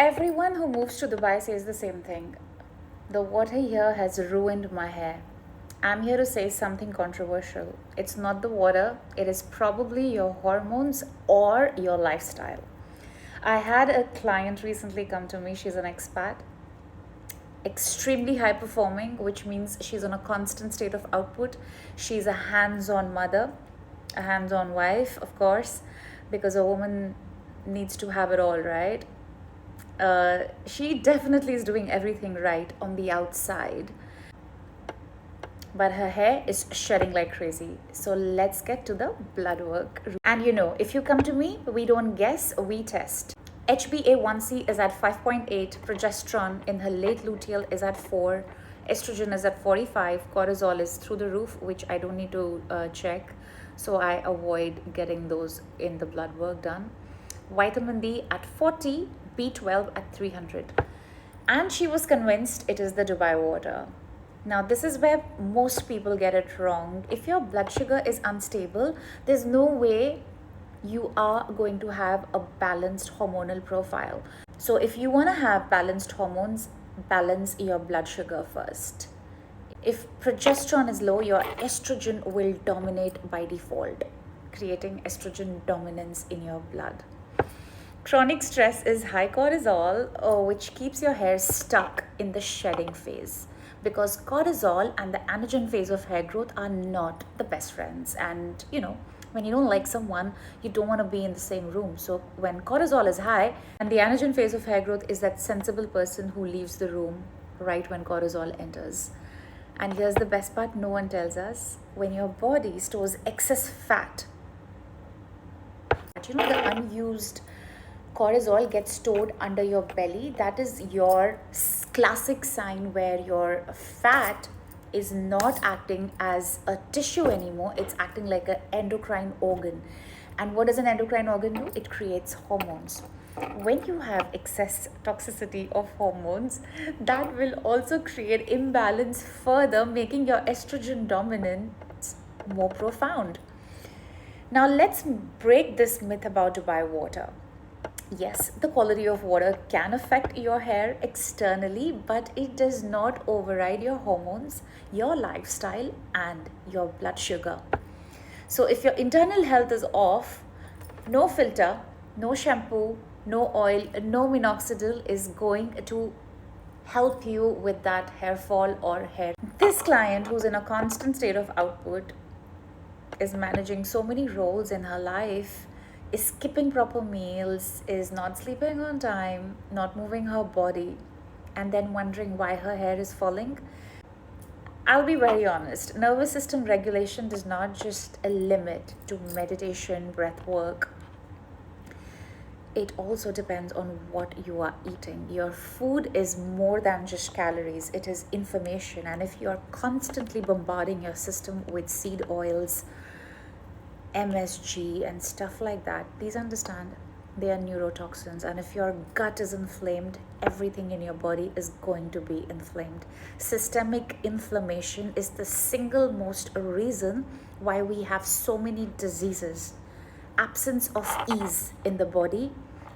Everyone who moves to Dubai says the same thing. The water here has ruined my hair. I'm here to say something controversial. It's not the water, it is probably your hormones or your lifestyle. I had a client recently come to me. She's an expat, extremely high performing, which means she's on a constant state of output. She's a hands on mother, a hands on wife, of course, because a woman needs to have it all, right? She definitely is doing everything right on the outside, but her hair is shedding like crazy. So let's get to the blood work. And if you come to me, we don't guess, we test. HbA1c is at 5.8, progesterone in her late luteal is at 4, estrogen is at 45, cortisol is through the roof, which I don't need to check, so I avoid getting those in the blood work done. Vitamin D at 40, B12 at 300. And she was convinced it is the Dubai water. Now, this is where most people get it wrong. If your blood sugar is unstable, there's no way you are going to have a balanced hormonal profile. So if you want to have balanced hormones, balance your blood sugar first. If progesterone is low, your estrogen will dominate by default, creating estrogen dominance in your blood. Chronic stress is high cortisol, which keeps your hair stuck in the shedding phase, because cortisol and the anagen phase of hair growth are not the best friends. And when you don't like someone, you don't want to be in the same room. So when cortisol is high, and the anagen phase of hair growth is that sensible person who leaves the room right when cortisol enters. And here's the best part, no one tells us: when your body stores excess fat, the unused cortisol gets stored under your belly. That is your classic sign where your fat is not acting as a tissue anymore. It's acting like an endocrine organ. And what does an endocrine organ do? It creates hormones. When you have excess toxicity of hormones, that will also create imbalance further, making your estrogen dominance more profound. Now let's break this myth about Dubai water. Yes, the quality of water can affect your hair externally, but it does not override your hormones, your lifestyle, and your blood sugar. So if your internal health is off, no filter, no shampoo, no oil, no minoxidil is going to help you with that hair fall or hair. This client, who's in a constant state of output, is managing so many roles in her life, is skipping proper meals, is not sleeping on time, not moving her body, and then wondering why her hair is falling. I'll be very honest, nervous system regulation does not just limit to meditation, breath work. It also depends on what you are eating. Your food is more than just calories, it is information. And if you are constantly bombarding your system with seed oils, MSG and stuff like that, please understand they are neurotoxins, and if your gut is inflamed, everything in your body is going to be inflamed. Systemic inflammation is the single most reason why we have so many diseases. Absence of ease in the body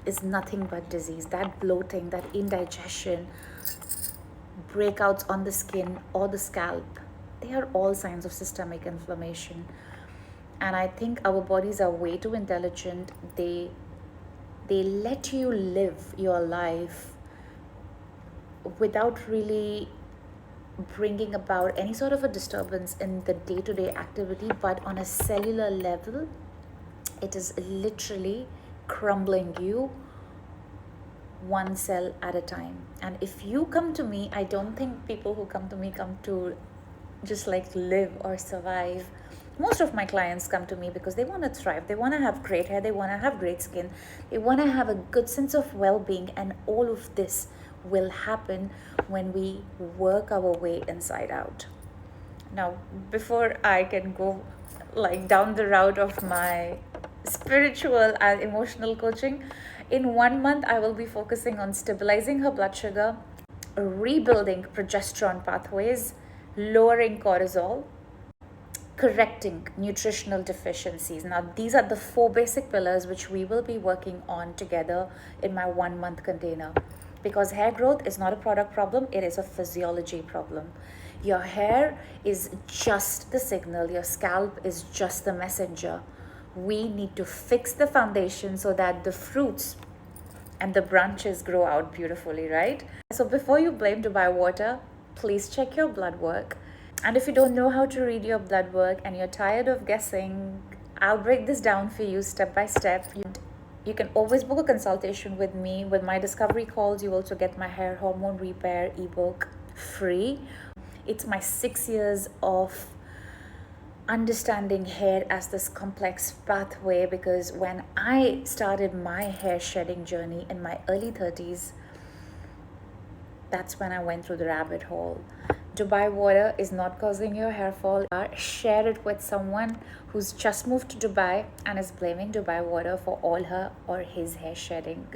is nothing but disease. That bloating, that indigestion, breakouts on the skin or the scalp, they are all signs of systemic inflammation. And I think our bodies are way too intelligent. They let you live your life without really bringing about any sort of a disturbance in the day-to-day activity, but on a cellular level, it is literally crumbling you one cell at a time. And if you come to me, I don't think people who come to me come to just like live or survive. Most of my clients come to me because they want to thrive, they want to have great hair, they want to have great skin, they want to have a good sense of well-being, and all of this will happen when we work our way inside out. Now, before I can go like down the route of my spiritual and emotional coaching, in 1 month I will be focusing on stabilizing her blood sugar, rebuilding progesterone pathways, lowering cortisol, correcting nutritional deficiencies. Now, these are the four basic pillars which we will be working on together in my 1 month container. Because hair growth is not a product problem, it is a physiology problem. Your hair is just the signal, your scalp is just the messenger. We need to fix the foundation so that the fruits and the branches grow out beautifully, right? So before you blame Dubai water, please check your blood work. And if you don't know how to read your blood work and you're tired of guessing, I'll break this down for you step by step. You can always book a consultation with me. With my discovery calls, you also get my hair hormone repair ebook free. It's my 6 years of understanding hair as this complex pathway, because when I started my hair shedding journey in my early 30s, that's when I went through the rabbit hole. Dubai water is not causing your hair fall. Share it with someone who's just moved to Dubai and is blaming Dubai water for all her or his hair shedding.